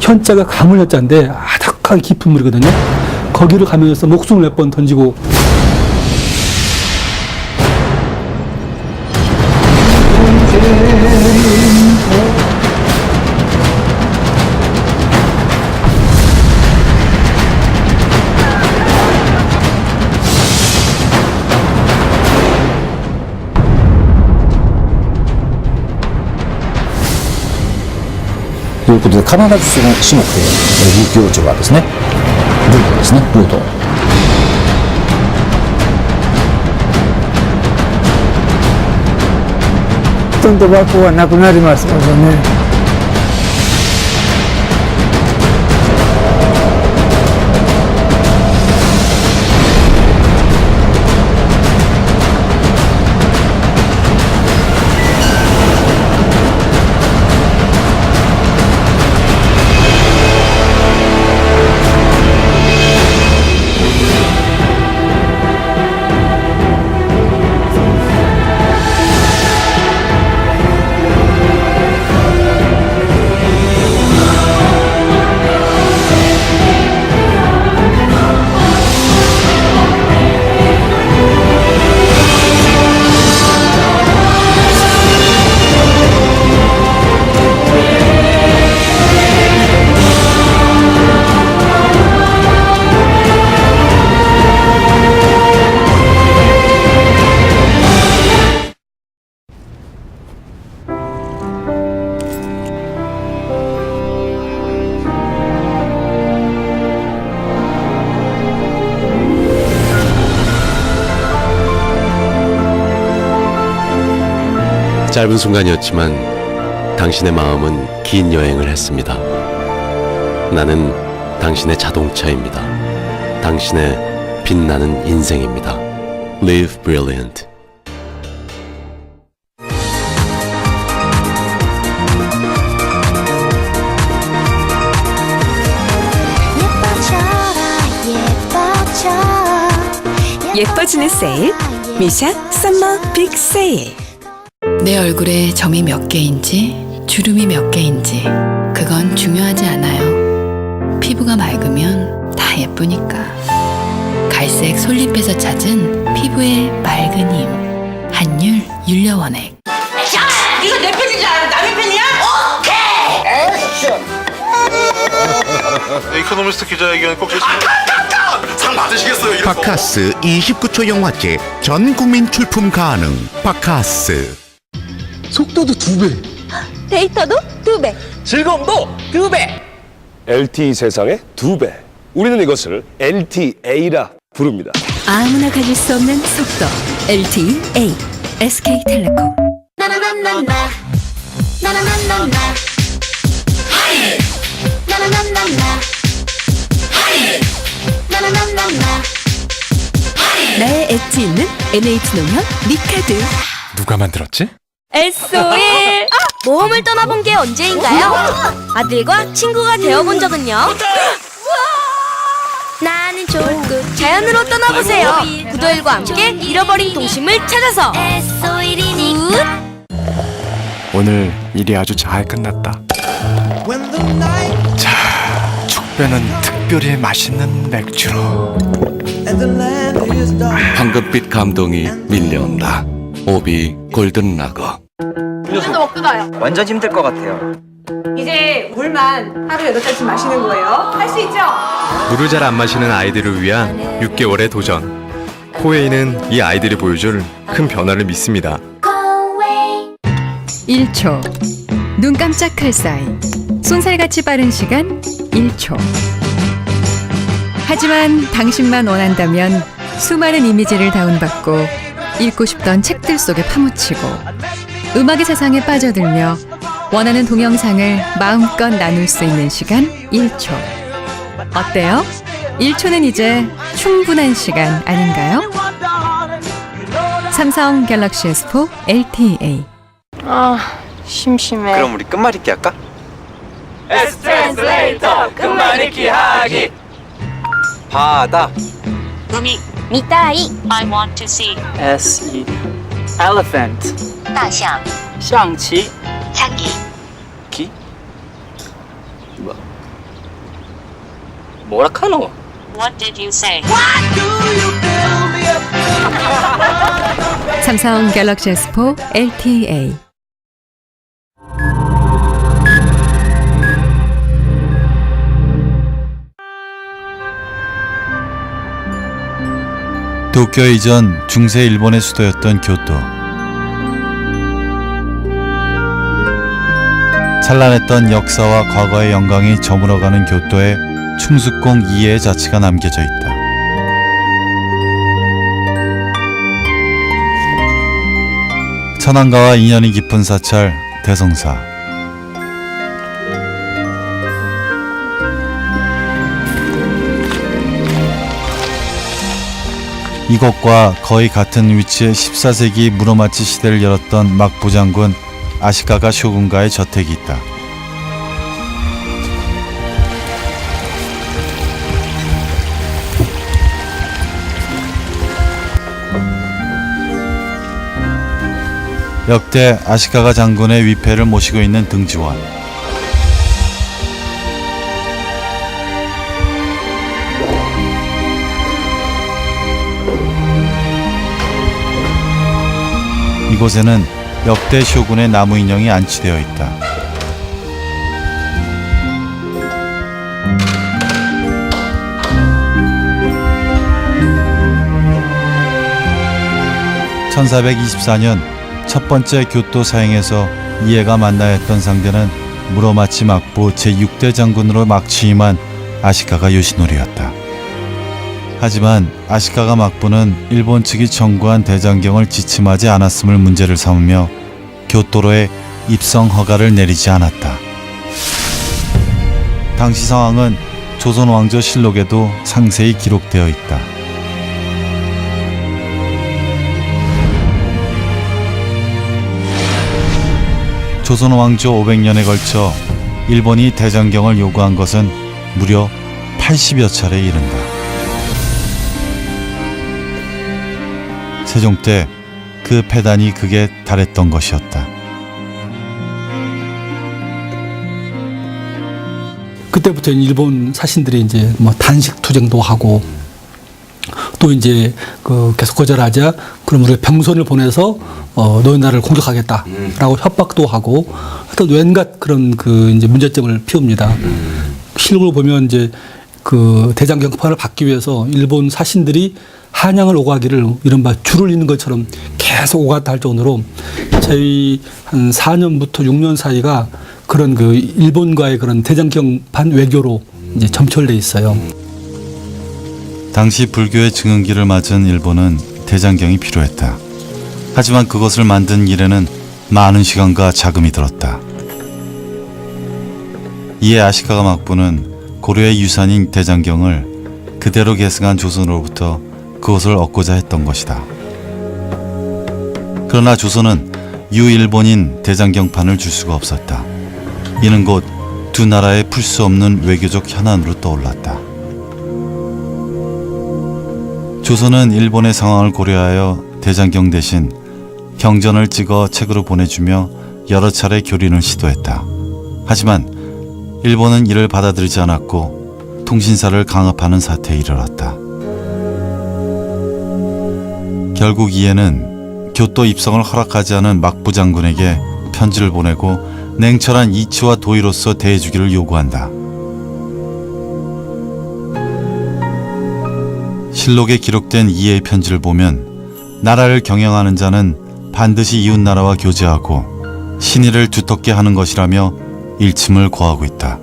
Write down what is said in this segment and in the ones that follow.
현자가 가물현자인데 아득하게 깊은 물이거든요. 거기를 가면서 목숨을 몇 번 던지고ということで、必ずその種目で遊行長はですね、ルートですね、ルート。ほとんど倭寇はなくなりますのでね。짧은 순간이었지만 당신의 마음은 긴 여행을 했습니다. 나는 당신의 자동차입니다. 당신의 빛나는 인생입니다. Live brilliant. 예뻐지는 세일, 미샤 썸머 빅 세일. 내 얼굴에 점이 몇 개인지 주름이 몇 개인지 그건 중요하지 않아요. 피부가 맑으면 다 예쁘니까. 갈색 솔잎에서 찾은 피부의 맑은 힘, 한율 윤려원액. 자, 이거 내 팬인 줄 알아? 남의 팬이야? 오케이. 이코노미스트 기자회견 꼭 해주세요. 상 받으시겠어요? 바카스 29초 영화제 전 국민 출품 가능. 바카스. 속도도 2배. 데이터도 2배. 즐거움도 2배. LTE 세상의 2배. 우리는 이것을 LTA라 부릅니다. 아무나 가질 수 없는 속도. LTE-A. SK텔레콤. 나나나나나. 나나나나나. 하이. 나나나나나. 하이. 나나나나나. 나의 엣지 있는 NH농협 리카드. 누가 만들었지? S1 모험을 떠나본 게 언제인가요? 아들과 친구가 되어본 적은요? 나는 좋을 자연으로 떠나보세요. 구도일과 함께 잃어버린 동심을 찾아서 오늘 일이 아주 잘 끝났다. 자, 축배는 특별히 맛있는 맥주로. 황금빛 감동이 밀려온다. 오비 골든 라거. 물도 먹고 가요. 완전 힘들 것 같아요. 이제 물만 하루 8잔씩 마시는 거예요. 할 수 있죠? 물을 잘 안 마시는 아이들을 위한 6개월의 도전. 코웨이는 이 아이들이 보여줄 큰 변화를 믿습니다. 1초. 눈 깜짝할 사이. 쏜살같이 빠른 시간 1초. 하지만 당신만 원한다면 수많은 이미지를 다운받고 읽고 싶던 책들 속에 파묻히고 음악의 세상에 빠져들며 원하는 동영상을 마음껏 나눌 수 있는 시간 1초. 어때요? 1초는 이제 충분한 시간 아닌가요? 삼성 갤럭시 S4 LTA. 심심해. 그럼 우리 끝말잇기 할까? S-트랜슬레이터 끝말잇기 하기. 바다. 미타이. I want to see. S-E Elephant. 大象。象棋. 장기. 기? 뭐라 카노? What did you say? 삼성 갤럭시 S4 LTE. 도쿄 이전 중세 일본의 수도였던 교토. 찬란했던 역사와 과거의 영광이 저물어가는 교토에 충숙공 2의 자취가 남겨져 있다. 천황가와 인연이 깊은 사찰 대성사. 이곳과 거의 같은 위치에 14세기 무로마치 시대를 열었던 막부 장군 아시카가 쇼군가의 저택이 있다. 역대 아시카가 장군의 위패를 모시고 있는 등지원. 이곳에는 역대 쇼군의 나무 인형이 안치되어 있다. (1424년) 첫 번째 교토 사행에서 이에가 만나야 했던 상대는 무로마치 막부 제6대 장군으로 막 취임한 아시카가 요시노리였다. 하지만 아시카가 막부는 일본 측이 청구한 대장경을 지침하지 않았음을 문제를 삼으며 교토로의 입성 허가를 내리지 않았다. 당시 상황은 조선 왕조 실록에도 상세히 기록되어 있다. 조선 왕조 500년에 걸쳐 일본이 대장경을 요구한 것은 무려 80여 차례에 이른다. 세종 때 그 패단이 극에 달했던 것이었다. 그때부터 일본 사신들이 이제 뭐 단식 투쟁도 하고 또 이제 그 계속 거절하자 그럼 우리 병선을 보내서 너희 나라를 공격하겠다라고 협박도 하고 하여튼 웬갖 그런 그 이제 문제점을 피웁니다. 실록을 보면 이제 그 대장경판을 받기 위해서 일본 사신들이 한양을 오가기를 이른바 줄을 잇는 것처럼 계속 오갔다 할 정도로 저희 한 4년부터 6년 사이가 그런 그 일본과의 그런 대장경판 외교로 이제 점철돼 있어요. 당시 불교의 증흥기를 맞은 일본은 대장경이 필요했다. 하지만 그것을 만든 일에는 많은 시간과 자금이 들었다. 이에 아시카가 막부는 고려의 유산인 대장경을 그대로 계승한 조선으로부터 그것을 얻고자 했던 것이다. 그러나 조선은 유일본인 대장경판을 줄 수가 없었다. 이는 곧 두 나라의 풀 수 없는 외교적 현안으로 떠올랐다. 조선은 일본의 상황을 고려하여 대장경 대신 경전을 찍어 책으로 보내주며 여러 차례 교린을 시도했다. 하지만 일본은 이를 받아들이지 않았고 통신사를 강압하는 사태에 이르렀다. 결국 이에는 교토 입성을 허락하지 않은 막부 장군에게 편지를 보내고 냉철한 이치와 도의로서 대해주기를 요구한다. 실록에 기록된 이의 편지를 보면 나라를 경영하는 자는 반드시 이웃나라와 교제하고 신의를 두텁게 하는 것이라며 일침을 고하고 있다.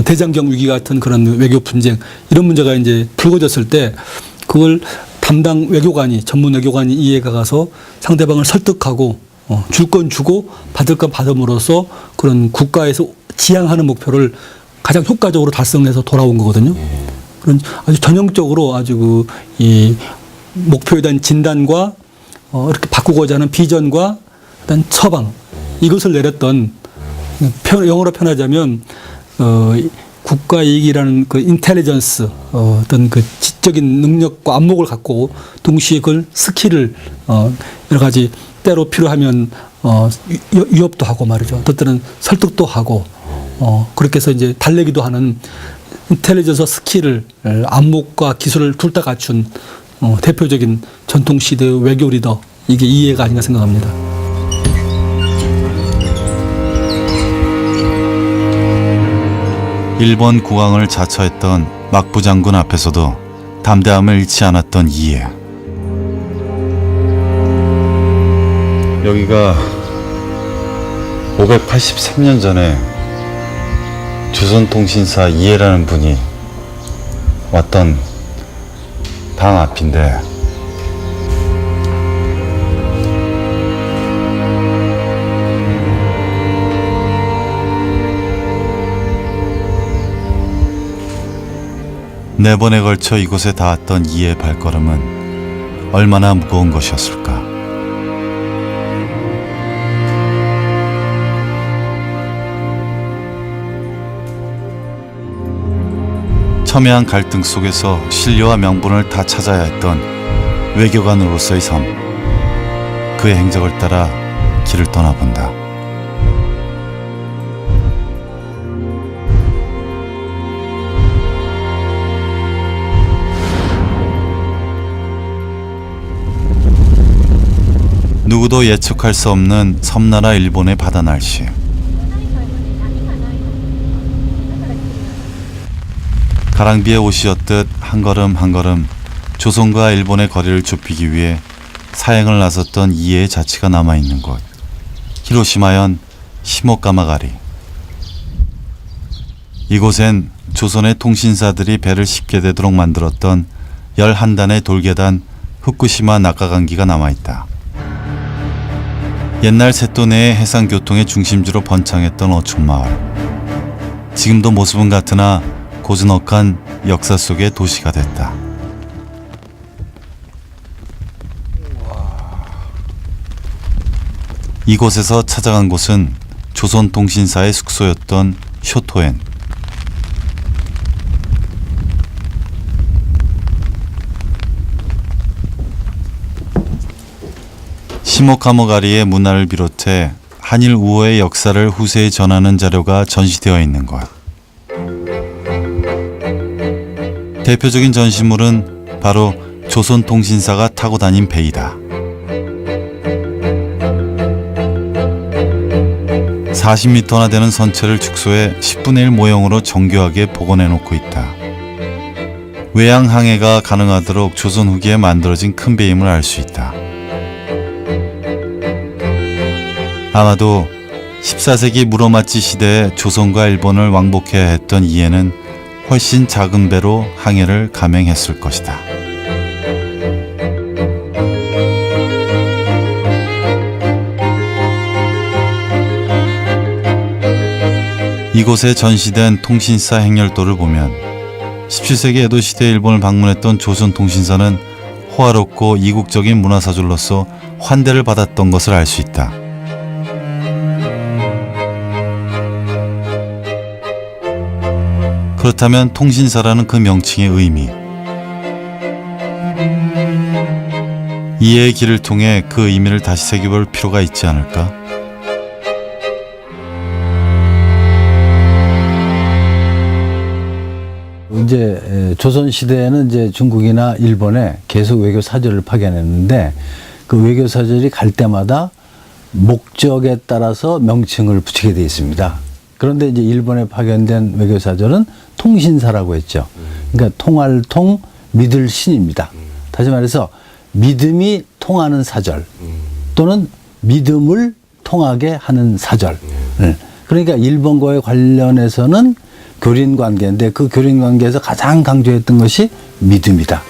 대장경 위기 같은 그런 외교 분쟁 이런 문제가 이제 불거졌을 때 그걸 담당 외교관이 전문 외교관이 이해가 가서 상대방을 설득하고 줄 건 주고 받을 건 받음으로써 그런 국가에서 지향하는 목표를 가장 효과적으로 달성해서 돌아온 거거든요. 그런 아주 전형적으로 아주 이 목표에 대한 진단과 이렇게 바꾸고자 하는 비전과 일단 처방 이것을 내렸던 영어로 표현하자면 국가 이익이라는 그 인텔리전스 어떤 그 지적인 능력과 안목을 갖고 동시에 그걸 스킬을 여러 가지 때로 필요하면 위협도 하고 말이죠. 또 때는 설득도 하고 그렇게 해서 이제 달래기도 하는 인텔리전스 스킬을 안목과 기술을 둘 다 갖춘 대표적인 전통 시대의 외교 리더 이게 이해가 아닌가 생각합니다. 일본 국왕을 자처했던 막부 장군 앞에서도 담대함을 잃지 않았던 이해. 여기가 583년 전에 조선통신사 이해라는 분이 왔던 방 앞인데 네 번에 걸쳐 이곳에 닿았던 이의 발걸음은 얼마나 무거운 것이었을까. 첨예한 갈등 속에서 신뢰와 명분을 다 찾아야 했던 외교관으로서의 삶. 그의 행적을 따라 길을 떠나본다. 누구도 예측할 수 없는 섬나라 일본의 바다 날씨. 가랑비에 옷이었듯 한 걸음 한 걸음 조선과 일본의 거리를 좁히기 위해 사행을 나섰던 이해의 자취가 남아있는 곳. 히로시마현 시모가마가리. 이곳엔 조선의 통신사들이 배를 싣게 되도록 만들었던 11단의 돌계단 후쿠시마 낙하강기가 남아있다. 옛날 세도 내의 해상교통의 중심지로 번창했던 어촌마을. 지금도 모습은 같으나 고즈넉한 역사 속의 도시가 됐다. 이곳에서 찾아간 곳은 조선통신사의 숙소였던 쇼토엔. 시모가모가리의 문화를 비롯해 한일 우호의 역사를 후세에 전하는 자료가 전시되어 있는 곳. 대표적인 전시물은 바로 조선통신사가 타고 다닌 배이다. 40m나 되는 선체를 축소해 10분의 1 모형으로 정교하게 복원해 놓고 있다. 외양 항해가 가능하도록 조선 후기에 만들어진 큰 배임을 알 수 있다. 아마도 14세기 무로마치 시대에 조선과 일본을 왕복해야 했던 이해는 훨씬 작은 배로 항해를 감행했을 것이다. 이곳에 전시된 통신사 행렬도를 보면 17세기 에도 시대 일본을 방문했던 조선통신사는 호화롭고 이국적인 문화사절로서 환대를 받았던 것을 알 수 있다. 그렇다면 통신사라는 그 명칭의 의미, 이해의 길을 통해 그 의미를 다시 새겨볼 필요가 있지 않을까? 이제 조선 시대에는 이제 중국이나 일본에 계속 외교 사절을 파견했는데 그 외교 사절이 갈 때마다 목적에 따라서 명칭을 붙이게 되어 있습니다. 그런데 이제 일본에 파견된 외교 사절은 통신사라고 했죠. 그러니까 통할 통, 믿을 신입니다. 다시 말해서 믿음이 통하는 사절 또는 믿음을 통하게 하는 사절. 그러니까 일본과의 관련해서는 교린 관계인데 그 교린 관계에서 가장 강조했던 것이 믿음이다.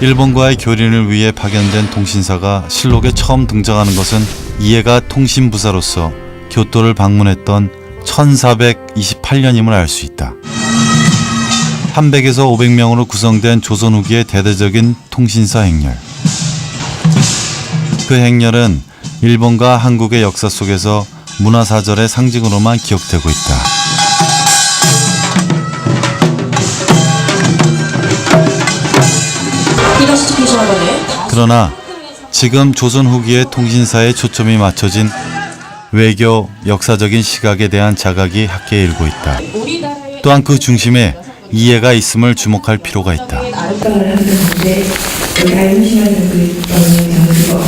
일본과의 교린을 위해 파견된 통신사가 실록에 처음 등장하는 것은 이해가 통신부사로서 교토를 방문했던 1428년임을 알 수 있다. 300에서 500명으로 구성된 조선 후기의 대대적인 통신사 행렬. 그 행렬은 일본과 한국의 역사 속에서 문화사절의 상징으로만 기억되고 있다. 그러나 지금 조선 후기의 통신사에 초점이 맞춰진 외교 역사적인 시각에 대한 자각이 학계에 일고 있다. 또한 그 중심에 이해가 있음을 주목할 필요가 있다.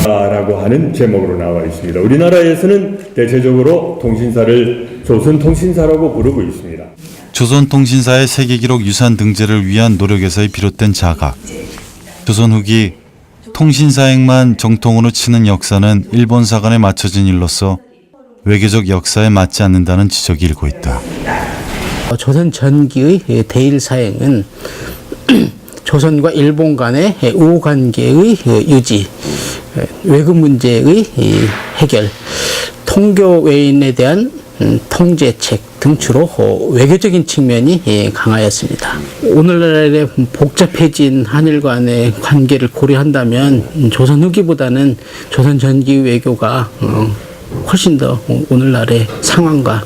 라고 하는 제목으로 나와 있습니다. 우리나라에서는 대체적으로 통신사를 조선통신사라고 부르고 있습니다. 조선통신사의 세계기록 유산 등재를 위한 노력에서 비롯된 자각. 조선 후기 통신사행만 정통으로 치는 역사는 일본사관에 맞춰진 일로서 외교적 역사에 맞지 않는다는 지적이 일고 있다. 조선 전기의 대일 사행은 조선과 일본 간의 우호 관계의 유지, 외교 문제의 해결, 통교 외인에 대한 통제책 등 주로 외교적인 측면이 강하였습니다. 오늘날의 복잡해진 한일 간의 관계를 고려한다면 조선 후기보다는 조선 전기 외교가 훨씬 더 오늘날의 상황과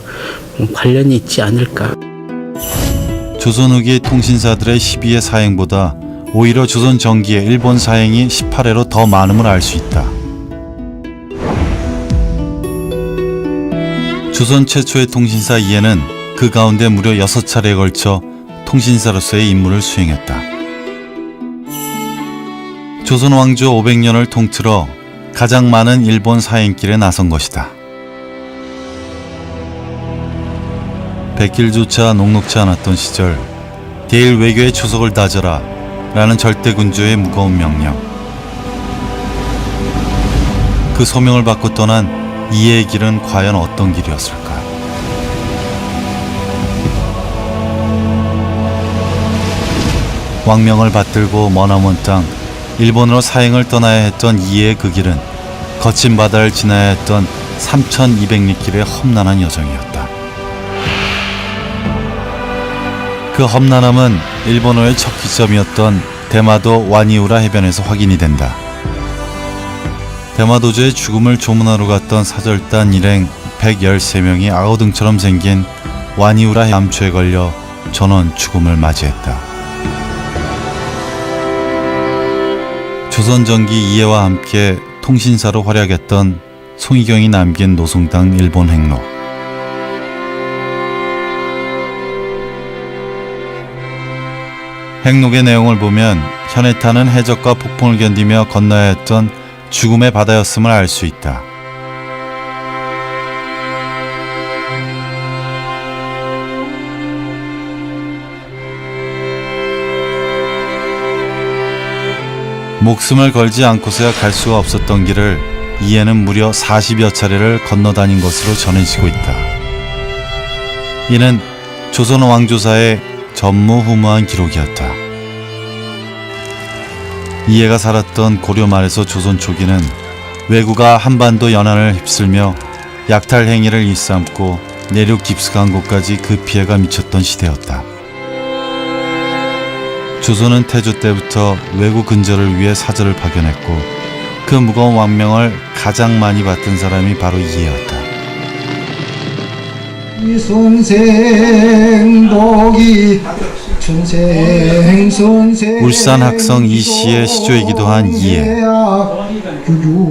관련이 있지 않을까. 조선 후기 통신사들의 12회 사행보다 오히려 조선 전기의 일본 사행이 18회로 더 많음을 알 수 있다. 조선 최초의 통신사 이해는 그 가운데 무려 6차례에 걸쳐 통신사로서의 임무를 수행했다. 조선 왕조 500년을 통틀어 가장 많은 일본 사행길에 나선 것이다. 백길조차 녹록지 않았던 시절 대일 외교의 초석을 다져라 라는 절대군주의 무거운 명령. 그 소명을 받고 떠난 이해의 길은 과연 어떤 길이었을까? 왕명을 받들고 머나먼 땅 일본으로 사행을 떠나야 했던 이해의 그 길은 거친 바다를 지나야 했던 3200리 길의 험난한 여정이었다. 그 험난함은 일본어의 첫 기점이었던 대마도 와니우라 해변에서 확인이 된다. 대마도주의 죽음을 조문하러 갔던 사절단 일행 113명이 아우등처럼 생긴 와니우라 암초에 걸려 전원 죽음을 맞이했다. 조선전기 이해와 함께 통신사로 활약했던 송희경이 남긴 노송당 일본 행로. 행록의 내용을 보면 현해탄은 해적과 폭풍을 견디며 건너야 했던 죽음의 바다였음을 알 수 있다. 목숨을 걸지 않고서야 갈 수가 없었던 길을 이해는 무려 40여 차례를 건너다닌 것으로 전해지고 있다. 이는 조선 왕조사의 전무후무한 기록이었다. 이해가 살았던 고려 말에서 조선 초기는 왜구가 한반도 연안을 휩쓸며 약탈 행위를 일삼고 내륙 깊숙한 곳까지 그 피해가 미쳤던 시대였다. 조선은 태조 때부터 왜구 근절을 위해 사절을 파견했고 그 무거운 왕명을 가장 많이 받던 사람이 바로 이해였다. 울산 학성 이씨의 시조이기도 한 이해.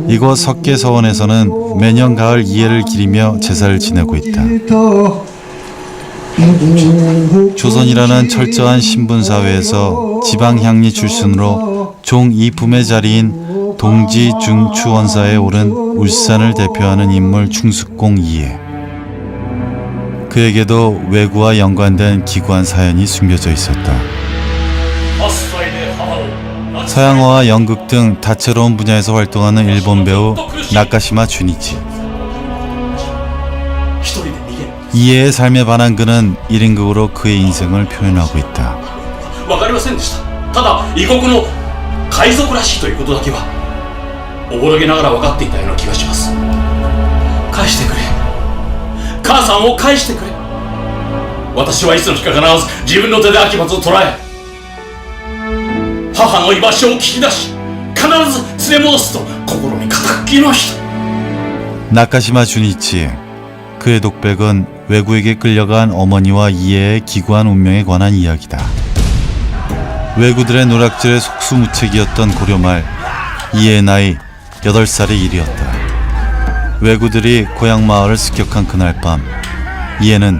이곳 석계서원에서는 매년 가을 이해를 기리며 제사를 지내고 있다. 조선이라는 철저한 신분사회에서 지방향리 출신으로 종 2품의 자리인 동지 중추원사에 오른 울산을 대표하는 인물 충숙공 이해. 그에게도 왜구와 연관된 기구한 사연이 숨겨져 있었다. 서양어와 연극 등 다채로운 분야에서 활동하는 일본 배우 나카시마 주니치. 이해의 삶에 반한 그는 1인극으로 그의 인생을 표현하고 있다. わかりませんでした。ただ異国の海賊らしいということだけはおぼろげながら分かっていたような気がします。返してくれ。母さんを返してくれ。私はいつの日か必ず自分の手で秋松を捕らえ母の居場所を聞き出し必ず連れ戻すと心に固く決めました。 나카시마 주니치. 그의 독백은 왜구에게 끌려간 어머니와 이해의 기구한 운명에 관한 이야기다. 왜구들의 노략질의 속수무책이었던 고려말 이해의 나이 8살의 일이었다. 왜구들이 고향 마을을 습격한 그날 밤, 이해는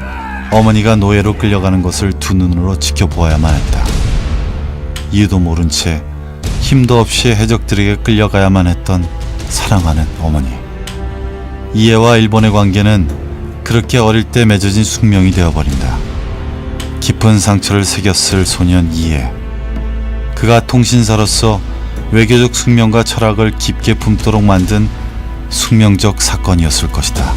어머니가 노예로 끌려가는 것을 두 눈으로 지켜보아야만 했다. 이유도 모른 채 힘도 없이 해적들에게 끌려가야만 했던 사랑하는 어머니. 이해와 일본의 관계는 그렇게 어릴 때 맺어진 숙명이 되어버린다. 깊은 상처를 새겼을 소년 이해. 그가 통신사로서 외교적 숙명과 철학을 깊게 품도록 만든 숙명적 사건이었을 것이다.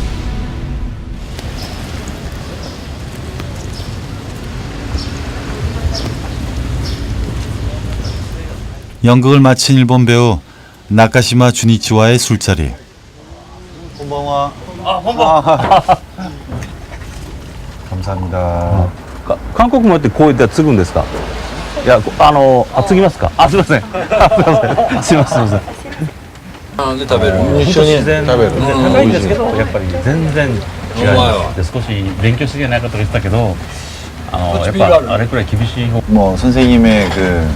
연극을 마친 일본 배우 나카시마 주니치와의 술자리. 곤방와. 감사합니다.韓国もってこうやって継ぐんですか。いや、継ぎますか。すいません。すいません。なんで食べる一緒に食べる。高いんですけど、やっぱり全然違います。で、少し勉強しすぎないかと言ってたけど、やっぱあれくらい厳しい方。 뭐 선생님의 그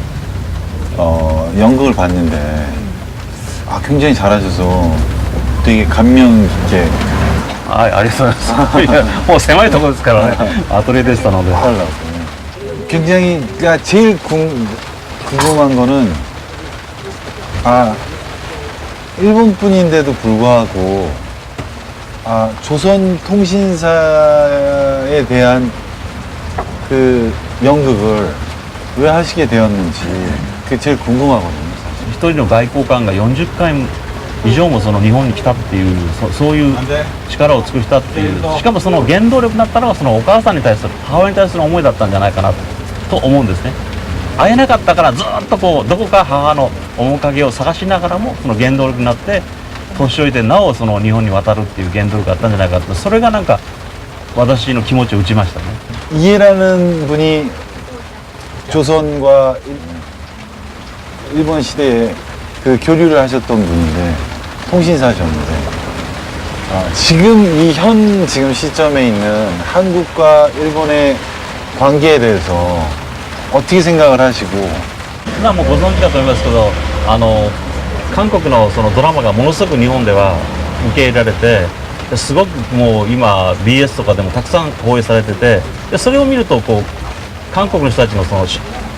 연극을 봤는데 굉장히 잘하셔서 되게 감명 깊게. ありがとうございます。いや、もう狭いところですからね。アトリエでしたので。 굉장히 그러니까 제일 궁금한 거는 일본 분인데도 불구하고 조선 통신사에 대한 그 연극을 왜 하시게 되었는지 그게 제일 궁금하거든요. 一人の外交官が40回以上もその日本に来たっていうそういう力を尽くしたっていうしかもその原動力だったのはそのお母さんに対する母親に対する思いだったんじゃないかなと思うんですね。会えなかったからずっとこうどこか母の面影を探しながらもその原動力になって年老いてなおその日本に渡るっていう原動力があったんじゃないかってそれがなんか私の気持ちを打ちましたね。 이해라는 분이 조선과 일본 시대에 그 교류를 하셨던 분인데 통신사셨는데 지금 이 지금 시점에 있는 한국과 일본의 관계에 대해서 어떻게 생각을 하시고? もうご存知かと思いますけど韓国のそのドラマがものすごく日本では受け入れられてすごくもう今 BS とかでもたくさん放映されててでそれを見るとこう韓国の人たちのその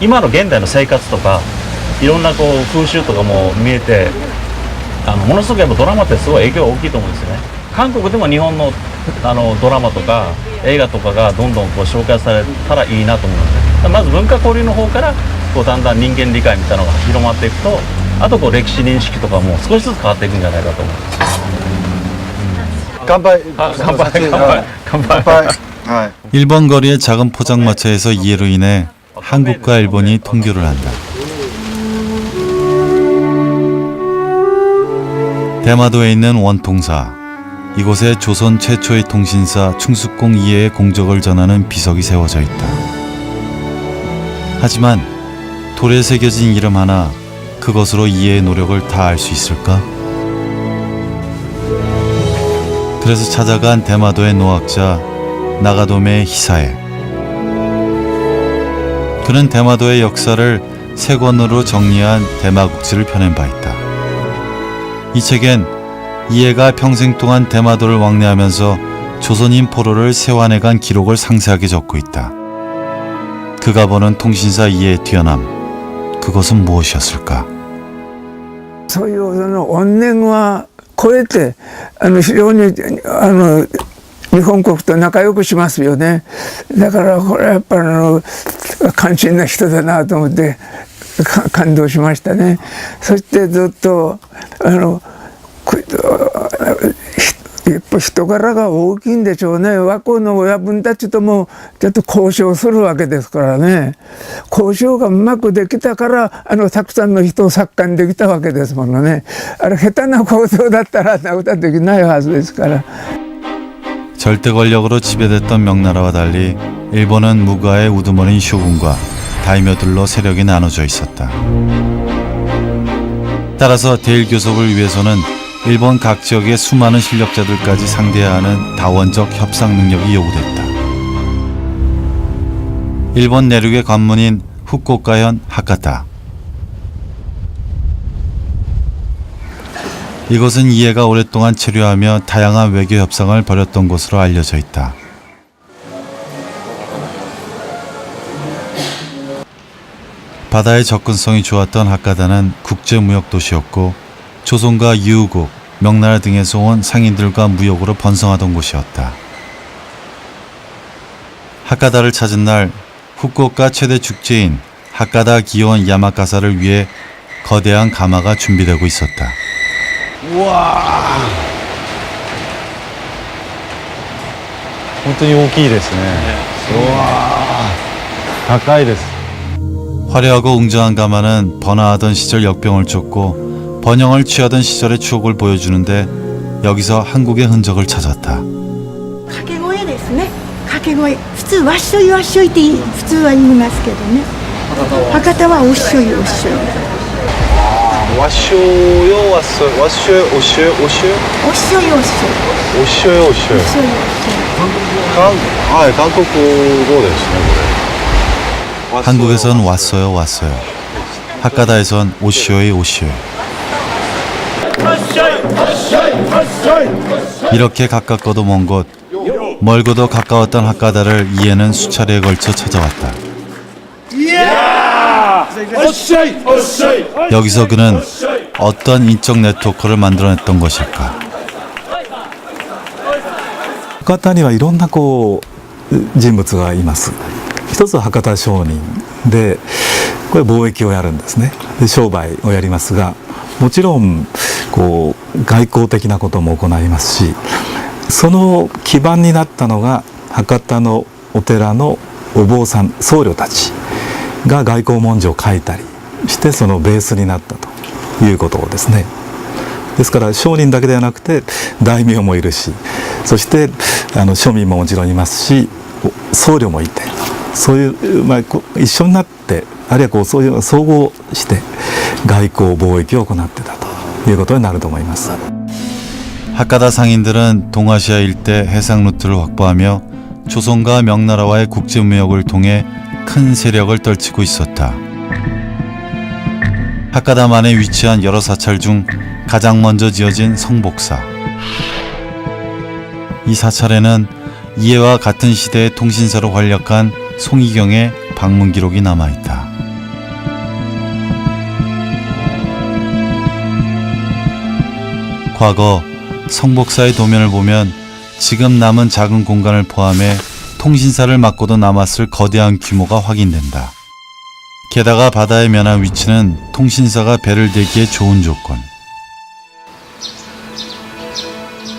今の現代の生活とかいろんなこう風習とかも見えてものすごくやっぱドラマってすごい影響大きいと思うんですよね。韓国でも日本のドラマとか映画とかがどんどんこう紹介されたらいいなと思うんですね。まず文化交流の方からこうだんだん人間理解みたいなのが広まっていくとあとこう歴史認識とかも少しずつ変わっていくんじゃないかと思います。乾杯. 일본 거리의 작은 포장마차에서 이해로 인해 한국과 일본이 통교를 한다. 대마도에 있는 원통사. 이곳에 조선 최초의 통신사 충숙공 이해의 공적을 전하는 비석이 세워져 있다. 하지만 돌에 새겨진 이름 하나, 그것으로 이해의 노력을 다 알 수 있을까? 그래서 찾아간 대마도의 노학자 나가도메 히사에. 그는 대마도의 역사를 세 권으로 정리한 대마국지를 펴낸 바 있다. 이 책엔 이해가 평생 동안 대마도를 왕래하면서 조선인 포로를 세환해간 기록을 상세하게 적고 있다. 그가 보는 통신사 이해의 뛰어남, 그것은 무엇이었을까? そういうその怨念は超えて非常に日本国と仲良くしますよね。だからこれはやっぱり関心な人だなと思って感動しましたね。そしてずっとやっぱ人柄が大きいんでしょうね。和光の親分たちともちょっと交渉するわけですからね。交渉がうまくできたからたくさんの人を作家にできたわけですものね。下手な交渉だったらあんなことはできないはずですから。 절대 권력으로 지배됐던 명나라와 달리 일본은 무가의 우두머리인 쇼군과 다이묘들로 세력이 나눠져 있었다. 따라서 대일교섭을 위해서는 일본 각 지역의 수많은 실력자들까지 상대해야 하는 다원적 협상 능력이 요구됐다. 일본 내륙의 관문인 후쿠오카현 하카타. 이곳은 이해가 오랫동안 체류하며 다양한 외교 협상을 벌였던 곳으로 알려져 있다. 바다의 접근성이 좋았던 하카다는 국제무역 도시였고 조선과 유우국, 명나라 등에서 온 상인들과 무역으로 번성하던 곳이었다. 하카다를 찾은 날 후쿠오카 최대 축제인 하카다 기온 야마가사를 위해 거대한 가마가 준비되고 있었다. 우와. 本当に大きいですね。우와. 가까이 됐어. 화려하고 웅장한 가마는 번화하던 시절 역병을 쫓고 번영을 취하던 시절의 추억을 보여주는데 여기서 한국의 흔적을 찾았다. 掛け声ですね。掛け声。普通わっしょいわっしょいって普通は言いますけどね。博多はおっしょいおっしょい。 와쇼요 왔어요. 와쇼요 오쇼요 오쇼요. おっしょいおっしょい。 오쇼요 おっ 오쇼요. しょいおっしょい。 한국어ですね 한국에선 왔어요 왔어요. 하카다에선 오시오이 오시오. 이렇게 가깝고도 먼 곳, 멀고도 가까웠던 하카다를 이해는 수차례에 걸쳐 찾아왔다. 여기서 그는 어떤 인적 네트워크를 만들어냈던 것일까? 博多にはいろんなこう人物がいます。一つは博多商人で、これ貿易をやるんですね。で商売をやりますが、もちろんこう外交的なことも行いますし、その基盤になったのが博多のお寺のお坊さん僧侶たちが外交文書を書いたりしてそのベースになったということですね。ですから商人だけではなくて大名もいるし、そして庶民ももちろんいますし、僧侶もいて、そういう、一緒になってあるいはこうそういう総合して外交貿易を行ってたということになると思います。 하카다 상인들은 동아시아 일대 해상 루트를 확보하며 조선과 명나라와의 국제무역을 통해 큰 세력을 떨치고 있었다. 하카다만에 위치한 여러 사찰 중 가장 먼저 지어진 성복사. 이 사찰에는 이해와 같은 시대의 통신사로 활약한 송희경의 방문 기록이 남아있다. 과거 성복사의 도면을 보면 지금 남은 작은 공간을 포함해 통신사를 맡고도 남았을 거대한 규모가 확인된다. 게다가 바다에 면한 위치는 통신사가 배를 대기에 좋은 조건.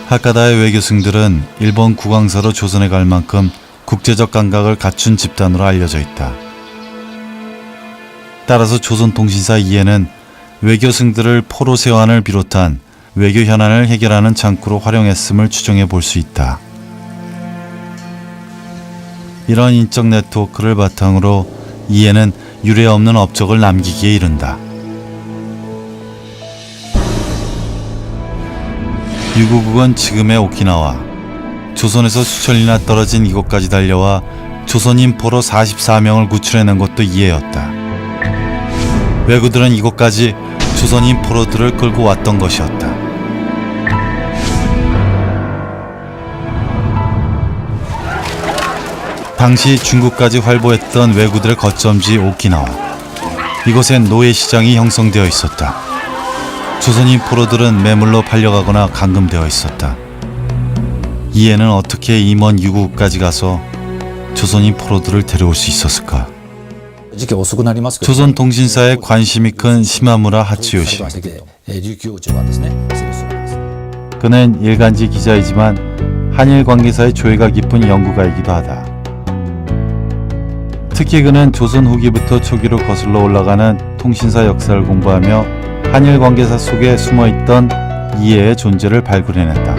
하카다의 외교승들은 일본 국왕사로 조선에 갈 만큼 국제적 감각을 갖춘 집단으로 알려져 있다. 따라서 조선통신사 이해는 외교승들을 포로 세환을 비롯한 외교 현안을 해결하는 창구로 활용했음을 추정해 볼 수 있다. 이런 인적 네트워크를 바탕으로 이해는 유례없는 업적을 남기기에 이른다. 유구국은 지금의 오키나와, 조선에서 수천리나 떨어진 이곳까지 달려와 조선인 포로 44명을 구출해낸 것도 이해였다. 왜구들은 이곳까지 조선인 포로들을 끌고 왔던 것이었다. 당시 중국까지 활보했던 왜구들의 거점지 오키나와. 이곳엔 노예시장이 형성되어 있었다. 조선인 포로들은 매물로 팔려가거나 감금되어 있었다. 이해는 어떻게 이 먼 유구까지 가서 조선인 포로들을 데려올 수 있었을까? 조선통신사에 관심이 큰 시마무라 하츠요시. 그는 일간지 기자이지만 한일 관계사의 조예가 깊은 연구가이기도 하다. 특히 그는 조선 후기부터 초기로 거슬러 올라가는 통신사 역사를 공부하며 한일 관계사 속에 숨어있던 이해의 존재를 발굴해낸다.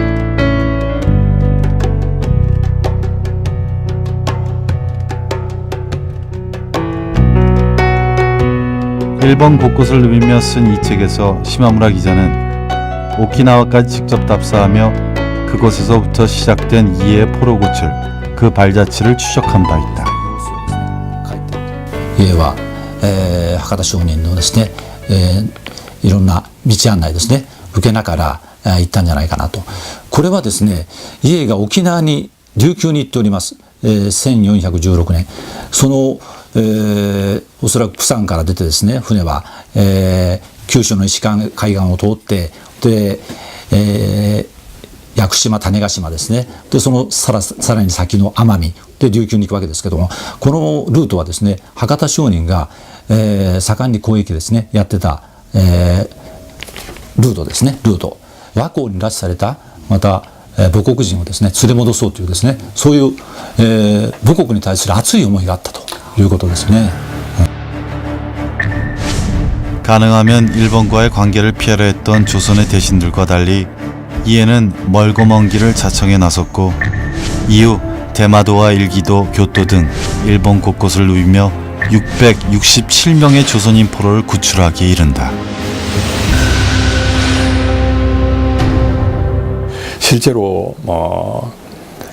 일본 곳곳을 누비며 쓴 이 책에서 시마무라 기자는 오키나와까지 직접 답사하며 그곳에서부터 시작된 이해의 포로 구출, 그 발자취를 추적한 바 있다. 家は、博多商人のですね、いろんな道案内ですね受けながら行ったんじゃないかなと。これはですね、家が沖縄に琉球に行っております。1416年。その、おそらく釜山から出てですね、船は、九州の石川海岸を通って、で、屋久島、種子島ですね。で、そのさらに先の奄美で琉球に行くわけですけども、このルートはですね、博多商人が、盛んに交易ですね、やってた、ルートですね、ルート。倭寇に拉致された、また、母国人をですね、連れ戻そうというですね、そういう、母国に対する熱い思いがあったということですね。가능하면 일본과의 관계를 피하려 했던 조선의 대신들과 달리 이에는 멀고 먼 길을 자청해 나섰고 이후 대마도와 일기도, 교토 등 일본 곳곳을 누비며 667명의 조선인 포로를 구출하기에 이른다. 실제로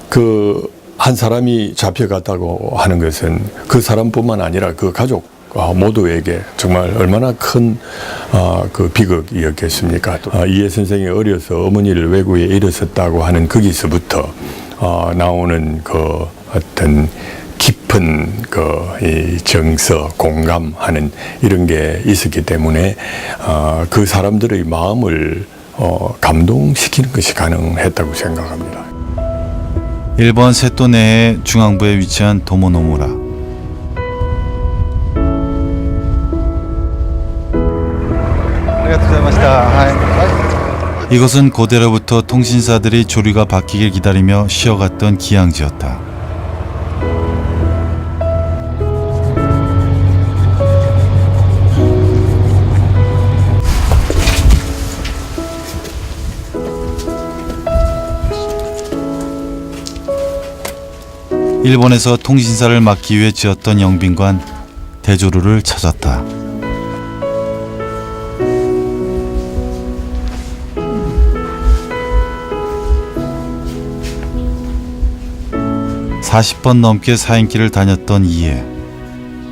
그 한 사람이 잡혀갔다고 하는 것은 그 사람뿐만 아니라 그 가족 모두에게 정말 얼마나 큰 그 비극이었겠습니까? 이해 선생이 어려서 어머니를 외국에 잃었었다고 하는 거기서부터 나오는 그 어떤 깊은 그 정서, 공감하는 이런 게 있었기 때문에 그 사람들의 마음을 감동시키는 것이 가능했다고 생각합니다. 일본 세토 내의 중앙부에 위치한 도모노무라. 이곳은 고대로부터 통신사들이 조류가 바뀌길 기다리며 쉬어갔던 기항지였다. 일본에서 통신사를 막기 위해 지었던 영빈관 대조루를 찾았다. (40번) 넘게 사행길을 다녔던 이에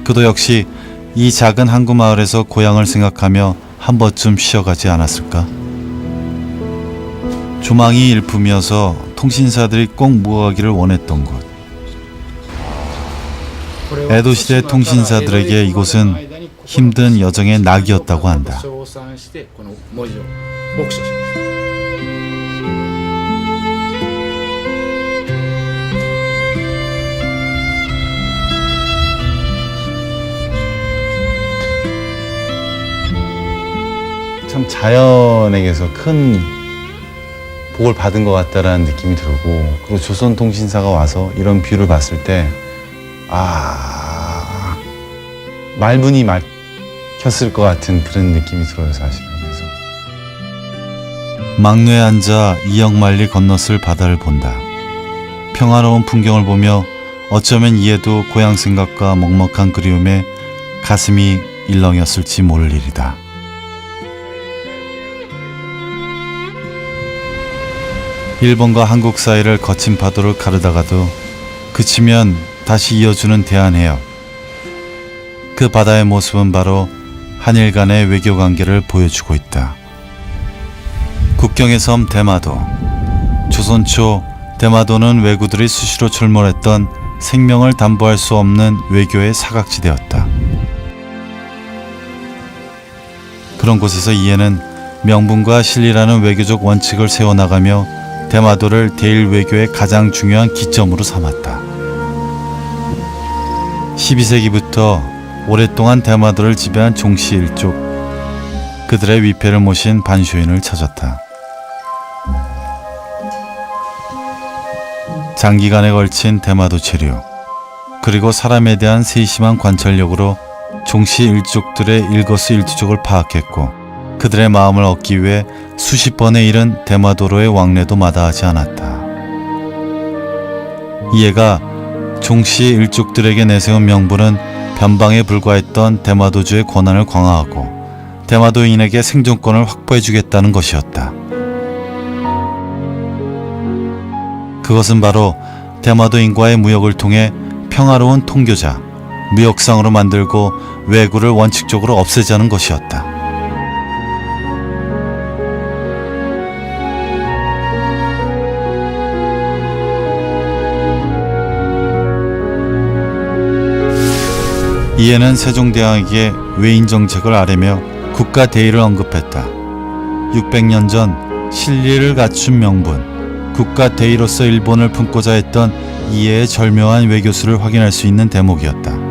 그도 역시 이 작은 항구 마을에서 고향을 생각하며 한 번쯤 쉬어가지 않았을까? 조망이 일품이어서 통신사들이 꼭 묵어가기를 원했던 곳. 에도시대 통신사들에게 이곳은 힘든 여정의 낙이었다고 한다. 참 자연에게서 큰 복을 받은 것 같다라는 느낌이 들고, 그리고 조선통신사가 와서 이런 뷰를 봤을 때 말문이 막혔을 것 같은 그런 느낌이 들어요, 사실은. 그래서 막루에 앉아 이역만리 건넜을 바다를 본다. 평화로운 풍경을 보며 어쩌면 이에도 고향 생각과 먹먹한 그리움에 가슴이 일렁였을지 모를 일이다. 일본과 한국 사이를 거친 파도를 가르다가도 그치면 다시 이어주는 대한해협. 그 바다의 모습은 바로 한일 간의 외교 관계를 보여주고 있다. 국경의 섬 대마도. 조선 초 대마도는 왜구들이 수시로 출몰했던 생명을 담보할 수 없는 외교의 사각지대였다. 그런 곳에서 이에는 명분과 실리라는 외교적 원칙을 세워나가며 대마도를 대일 외교의 가장 중요한 기점으로 삼았다. 12세기부터 오랫동안 대마도를 지배한 종씨 일족, 그들의 위패를 모신 반쇼인을 찾았다. 장기간에 걸친 대마도 체류, 그리고 사람에 대한 세심한 관찰력으로 종씨 일족들의 일거수일투족을 파악했고, 그들의 마음을 얻기 위해 수십 번에 이른 대마도로의 왕래도 마다하지 않았다. 이해가 종씨 일족들에게 내세운 명분은 변방에 불과했던 대마도주의 권한을 강화하고 대마도인에게 생존권을 확보해주겠다는 것이었다. 그것은 바로 대마도인과의 무역을 통해 평화로운 통교자, 무역상으로 만들고 왜구를 원칙적으로 없애자는 것이었다. 이에는 세종대왕에게 외인 정책을 아뢰며 국가 대의를 언급했다. 600년 전 실리를 갖춘 명분, 국가 대의로서 일본을 품고자 했던 이해의 절묘한 외교수를 확인할 수 있는 대목이었다.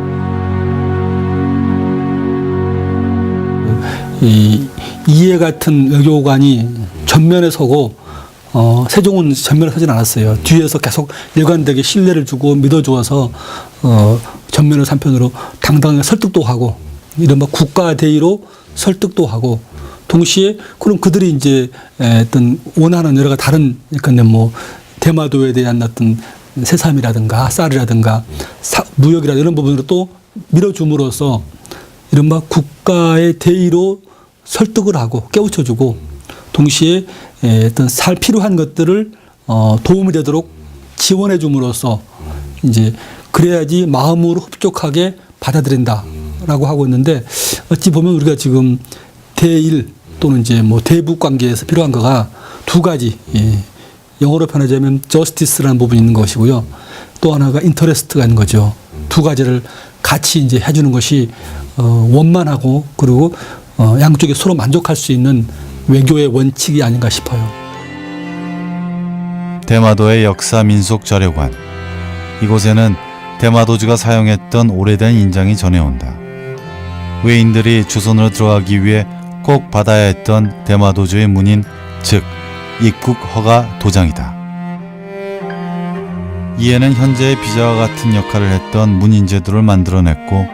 이 이해 같은 외교관이 전면에 서고 세종은 전면에 서진 않았어요. 뒤에서 계속 일관되게 신뢰를 주고 믿어주어서 전면을 한편으로 당당하게 설득도 하고 이른바 국가 대의로 설득도 하고 동시에 그럼 그들이 이제 어떤 원하는 여러 가지 다른 그러니까 뭐 대마도에 대한 어떤 새삼이라든가 쌀이라든가 무역이라든가 이런 부분으로 또 밀어줌으로써 이른바 국가의 대의로 설득을 하고 깨우쳐주고 동시에 어떤 필요한 것들을 도움이 되도록 지원해 줌으로써 이제 그래야지 마음으로 흡족하게 받아들인다라고 하고 있는데 어찌 보면 우리가 지금 대일 또는 이제 뭐 대북 관계에서 필요한 거가 두 가지 영어로 표현하자면 justice라는 부분이 있는 것이고요. 또 하나가 interest가 있는 거죠. 두 가지를 같이 이제 해주는 것이 원만하고 그리고 양쪽이 서로 만족할 수 있는 외교의 원칙이 아닌가 싶어요. 대마도의 역사 민속 자료관. 이곳에는 대마도주가 사용했던 오래된 인장이 전해온다. 외인들이 조선으로 들어가기 위해 꼭 받아야 했던 대마도주의 문인, 즉 입국 허가 도장이다. 이에는 현재의 비자와 같은 역할을 했던 문인 제도를 만들어냈고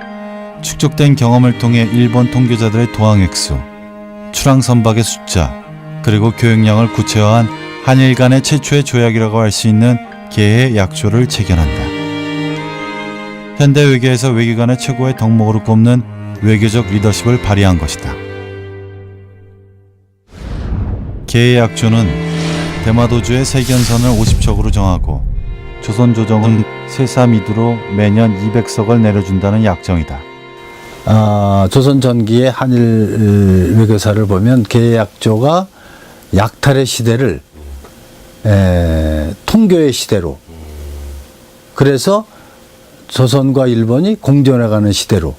축적된 경험을 통해 일본 통교자들의 도항 액수, 출항 선박의 숫자, 그리고 교역량을 구체화한 한일 간의 최초의 조약이라고 할 수 있는 개의 약조를 체결한다. 현대 외교에서 외교관의 최고의 덕목으로 꼽는 외교적 리더십을 발휘한 것이다. 개의 약조는 대마도주의 세견선을 50척으로 정하고 조선 조정은 세사미두로 매년 200석을 내려준다는 약정이다. 조선 전기의 한일 외교사를 보면 개약조가 약탈의 시대를 통교의 시대로, 그래서 조선과 일본이 공존해가는 시대로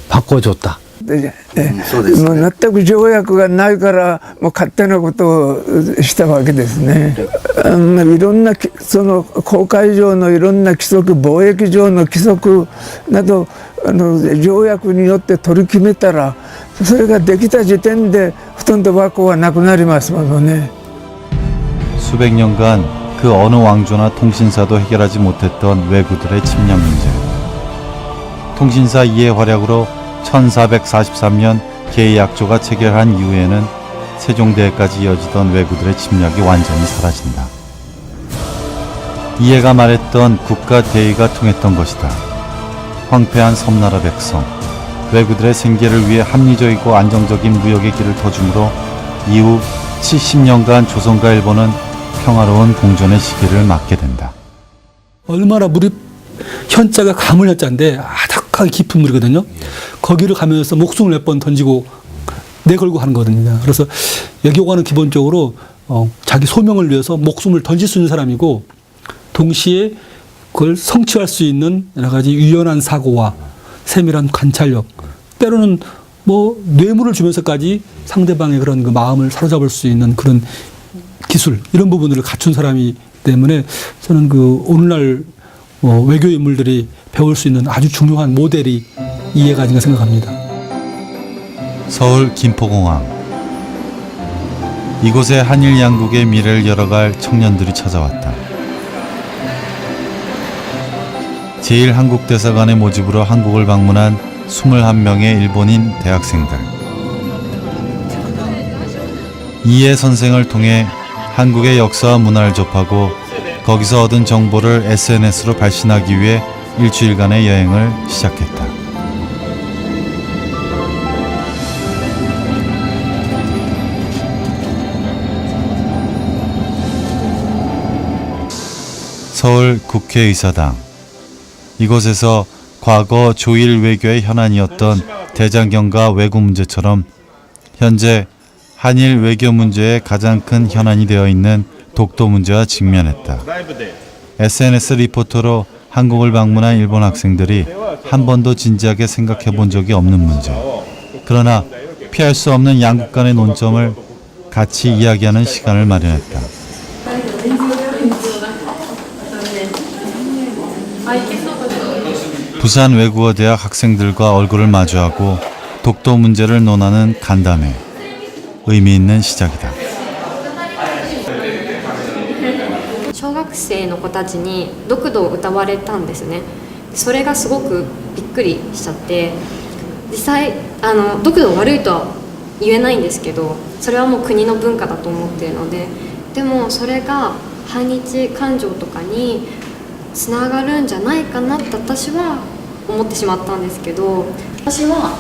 바꿔줬다. もう全く条約がないからもう勝手なことをしたわけですね。いろんなその航海上のいろんな規則、貿易上の規則など条約によって取り決めたらそれができた時点でほとんど和光はなくなりますものね。 수백 년간 그 어느 왕조나 통신사도 해결하지 못했던 왜구들의 침략 문제. 통신사 이해 활약으로 1443년 개의약조가 체결한 이후에는 세종대에까지 이어지던 왜구들의 침략이 완전히 사라진다. 이해가 말했던 국가 대의가 통했던 것이다. 황폐한 섬나라 백성, 왜구들의 생계를 위해 합리적이고 안정적인 무역의 길을 터줌으로 이후 70년간 조선과 일본은 평화로운 공존의 시기를 맞게 된다. 얼마나 물이 현자가 가물현자인데 아득하게 깊은 물이거든요. 거기를 가면서 목숨을 몇 번 던지고 내걸고 하는 거거든요. 그래서 외교관은 기본적으로 자기 소명을 위해서 목숨을 던질 수 있는 사람이고 동시에 그걸 성취할 수 있는 여러 가지 유연한 사고와 세밀한 관찰력, 때로는 뭐 뇌물을 주면서까지 상대방의 그런 그 마음을 사로잡을 수 있는 그런 기술, 이런 부분들을 갖춘 사람이기 때문에 저는 그 오늘날 외교 인물들이 배울 수 있는 아주 중요한 모델이 이해가 아닌가 생각합니다. 서울 김포공항. 이곳에 한일 양국의 미래를 열어갈 청년들이 찾아왔다. 제1한국대사관의 모집으로 한국을 방문한 21명의 일본인 대학생들. 이해 선생을 통해 한국의 역사와 문화를 접하고 거기서 얻은 정보를 SNS로 발신하기 위해 일주일간의 여행을 시작했다. 서울 국회의사당. 이곳에서 과거 조일 외교의 현안이었던 대장경과 외국 문제처럼 현재 한일 외교 문제의 가장 큰 현안이 되어 있는 독도 문제와 직면했다. SNS 리포터로 한국을 방문한 일본 학생들이 한 번도 진지하게 생각해 본 적이 없는 문제. 그러나 피할 수 없는 양국 간의 논점을 같이 이야기하는 시간을 마련했다. 부산 외국어대학 학생들과 얼굴을 마주하고 독도 문제를 논하는 간담회. 의미 있는 시작이다. 小学生の子たちに独土を歌われたんですね。それがすごくびっくりしちゃって、実際独土悪いとは言えないんですけど、それはもう国の文化だと思っているので、でもそれが反日感情とかにつながるんじゃないかなって私は思ってしまったんですけど、私は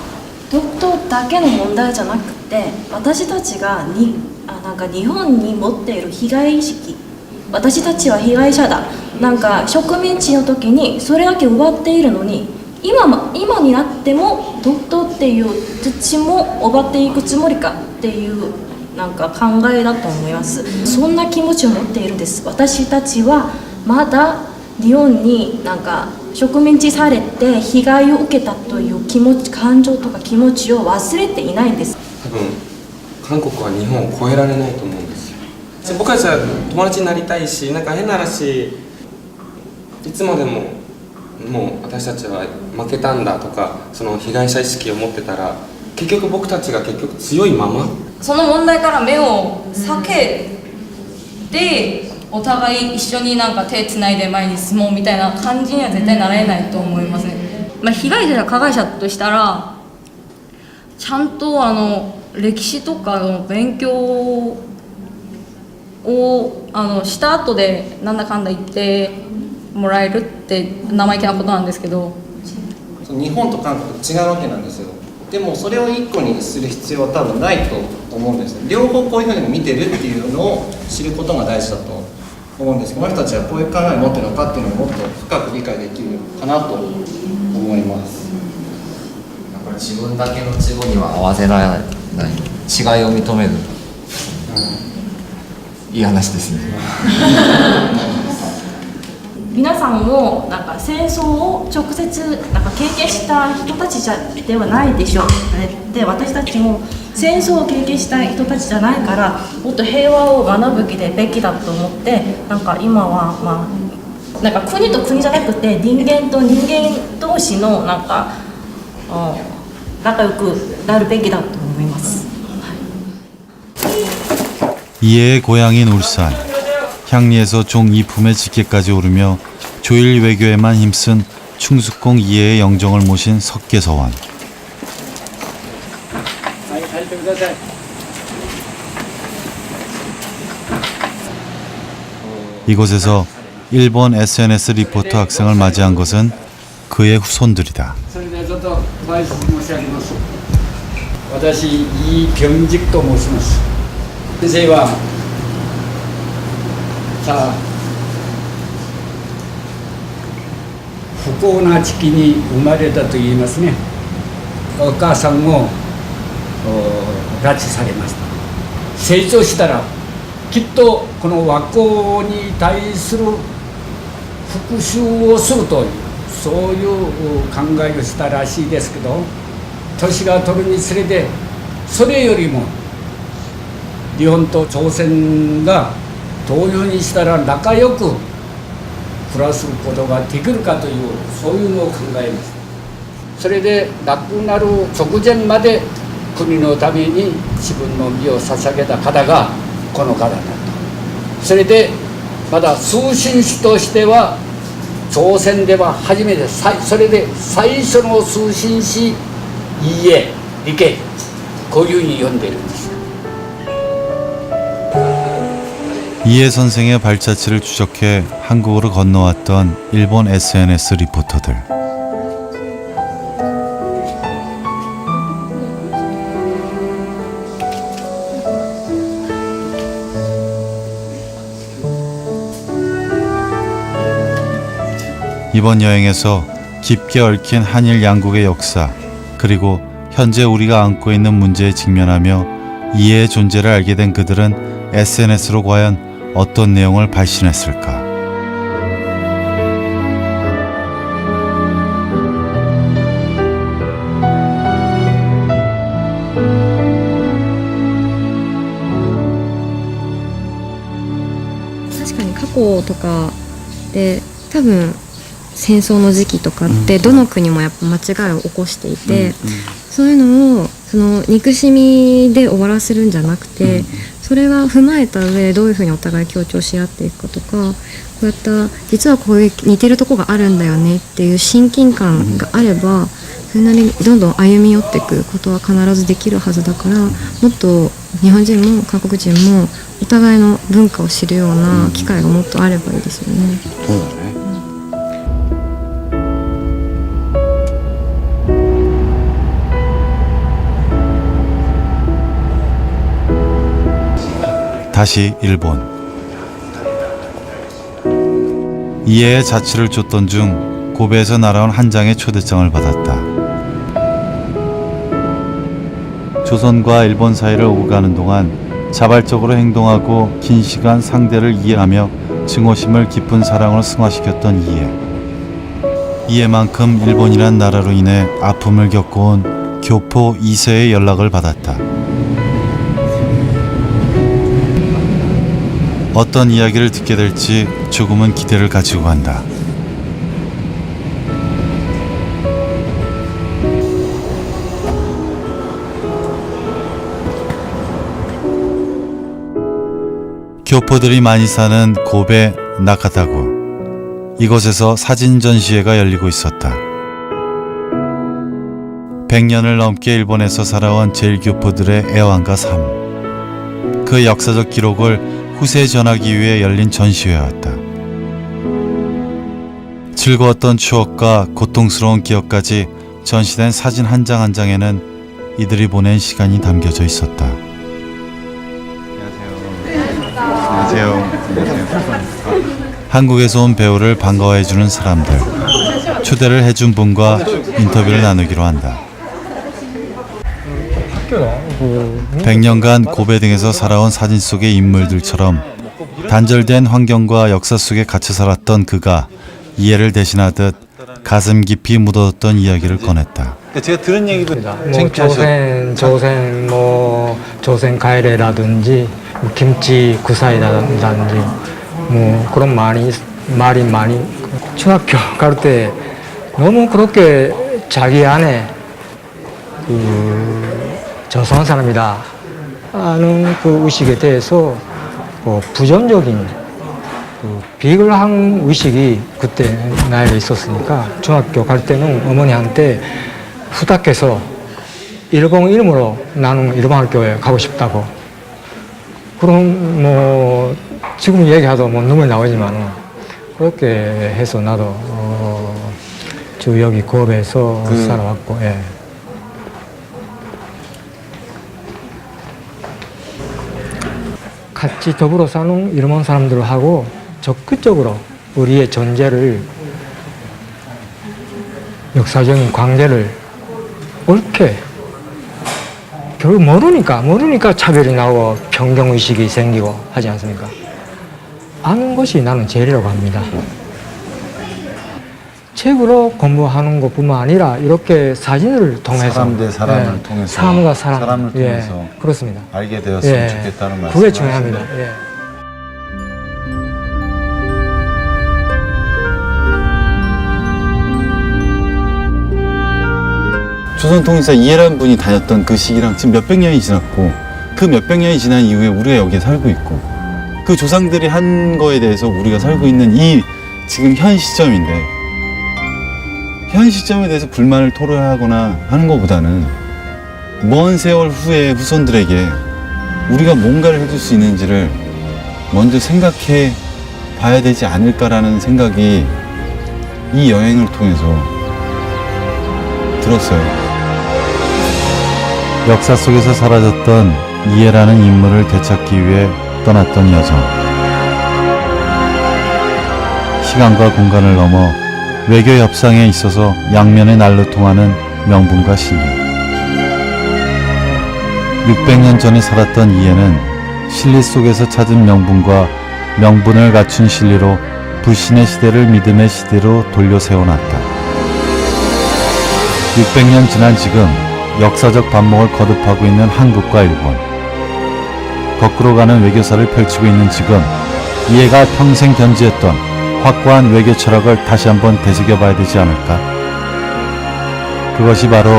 独島だけの問題じゃなくて、私たちがなんか日本に持っている被害意識、私たちは被害者だ、なんか植民地の時にそれだけ奪っているのに、今になっても独島っていう土地も奪っていくつもりかっていうなんか考えだと思います。そんな気持ちを持っているんです。私たちはまだ日本になんか植民地されて被害を受けたという気持ち、感情とか気持ちを忘れていないんです。多分韓国は日本を超えられないと思うんですよ。僕たちは友達になりたいし、なんか変な話、いつまでももう私たちは負けたんだとか、その被害者意識を持ってたら、結局僕たちが結局強いまま、その問題から目を避けて、お互い一緒になんか手つないで前に進もうみたいな感じには絶対なれないと思いますね。被害者や加害者としたら、ちゃんと歴史とかの勉強をした後でなんだかんだ言ってもらえるって生意気なことなんですけど、日本と韓国違うわけなんですよ。でもそれを一個にする必要は多分ないと思うんです。両方こういうふうに見てるっていうのを知ることが大事だと思うんですけど、この人たちはこういう考えを持ってるのかっていうのをもっと深く理解できるかなと思います。これ自分だけの都合には合わせられない、違いを認める、いい話ですね。皆さんもなんか戦争を直接なんか経験した人たちではないでしょう。で、私たちも戦争を経験した人たちじゃないから、もっと平和を学ぶべきだと思って、なんか今はなんか国と国じゃなくて人間と人間同士のなんか仲良くなるべきだと思います。이해의 고향인 울산, 향리에서 종 2품의 직계까지 오르며 조일 외교에만 힘쓴 충숙공 이해의 영정을 모신 석계서원. 이곳에서 일본 SNS 리포터 학생을 맞이한 것은 그의 후손들이다. 私、イ・ビョンジクと申します。先生はさあ不幸な時期に生まれたと言いますね。お母さんを拉致されました。成長したらきっとこの和光に対する復讐をするという、そういう考えをしたらしいですけど、年が取るにつれてそれよりも日本と朝鮮がどういうふうにしたら仲良く暮らすことができるかという、そういうのを考えました。それで亡くなる直前まで国のために自分の身を捧げた方がこの方だと。それでまだ通信使としては朝鮮では初めて、それで最初の通信使이해, 리케, 고유히 연대를 이해 선생의 발자취를 추적해 한국으로 건너왔던 일본 SNS 리포터들. 이번 여행에서 깊게 얽힌 한일 양국의 역사, 그리고 현재 우리가 안고 있는 문제에 직면하며 이해의 존재를 알게 된 그들은 SNS로 과연 어떤 내용을 발신했을까? 確かに過去とかで多分戦争の時期とかってどの国もやっぱ間違いを起こしていて、そういうのをその憎しみで終わらせるんじゃなくて、それが踏まえた上でどういうふうにお互い協調し合っていくかとか、こうやった実はこういう似てるとこがあるんだよねっていう親近感があれば、それなりにどんどん歩み寄っていくことは必ずできるはずだから、もっと日本人も韓国人もお互いの文化を知るような機会がもっとあればいいですよね。そうだね。다시 일본. 이해의 자취를 쫓던 중 고베에서 날아온 한 장의 초대장을 받았다. 조선과 일본 사이를 오고 가는 동안 자발적으로 행동하고 긴 시간 상대를 이해하며 증오심을 깊은 사랑으로 승화시켰던 이해. 이해만큼 일본이란 나라로 인해 아픔을 겪어온 교포 2세의 연락을 받았다. 어떤 이야기를 듣게 될지 조금은 기대를 가지고 간다. 교포들이 많이 사는 고베 나카타구. 이곳에서 사진 전시회가 열리고 있었다. 100년을 넘게 일본에서 살아온 제일교포들의 애환과 삶. 그 역사적 기록을 후세에 전하기 위해 열린 전시회였다. 즐거웠던 추억과 고통스러운 기억까지 전시된 사진 한 장 한 장에는 이들이 보낸 시간이 담겨져 있었다. 안녕하세요. 한국에서 온 배우를 반가워해주는 사람들. 초대를 해준 분과 인터뷰를 나누기로 한다. 100년간 고베 등에서 살아온 사진 속의 인물들처럼 단절된 환경과 역사 속에 갇혀 살았던 그가 이해를 대신하듯 가슴 깊이 묻어뒀던 이야기를 꺼냈다. 제가 들은 얘기도 조선 뭐 조선 가이레라든지 김치 구사이라든지 뭐 그런 말이 많이 중학교 갈 때 너무 그렇게 자기 안에 조선 사람이다 하는 그 의식에 대해서 부정적인 비굴한 의식이 그때 나에게 있었으니까 중학교 갈 때는 어머니한테 부탁해서 101으로 나는 일본 학교에 가고 싶다고. 그럼 뭐 지금 얘기하도 뭐 눈물 나오지만 그렇게 해서 나도 저 여기 고베에서 살아왔고. 예. 같이 더불어 사는 일본 사람들하고 적극적으로 우리의 존재를, 역사적인 관계를 옳게, 결국 모르니까 차별이 나오고 편견의식이 생기고 하지 않습니까? 아는 것이 나는 제일이라고 합니다. 책으로 공부하는 것뿐만 아니라 이렇게 사진을 통해서, 사람 대 사람을 통해서, 사람과 사람을 통해서 그렇습니다. 알게 되었으면 좋겠다는 말씀. 그게 중요합니다. 예. 조선통일사 이해라는 분이 다녔던 그 시기랑 지금 몇백 년이 지났고, 그 몇백 년이 지난 이후에 우리가 여기에 살고 있고, 그 조상들이 한 거에 대해서 우리가 살고 있는 이 지금 현 시점인데, 현 시점에 대해서 불만을 토로하거나 하는 것보다는 먼 세월 후에 후손들에게 우리가 뭔가를 해줄 수 있는지를 먼저 생각해 봐야 되지 않을까라는 생각이 이 여행을 통해서 들었어요. 역사 속에서 사라졌던 이해라는 인물을 되찾기 위해 떠났던 여정. 시간과 공간을 넘어 외교 협상에 있어서 양면의 날로 통하는 명분과 신뢰. 600년 전에 살았던 이해는 신리 속에서 찾은 명분과 명분을 갖춘 신리로 불신의 시대를 믿음의 시대로 돌려 세워놨다. 600년 지난 지금 역사적 반목을 거듭하고 있는 한국과 일본. 거꾸로 가는 외교사를 펼치고 있는 지금 이해가 평생 견지했던 확고한 외교 철학을 다시 한번 되새겨봐야 되지 않을까? 그것이 바로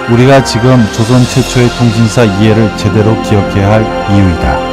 우리가 지금 조선 최초의 통신사 이해를 제대로 기억해야 할 이유이다.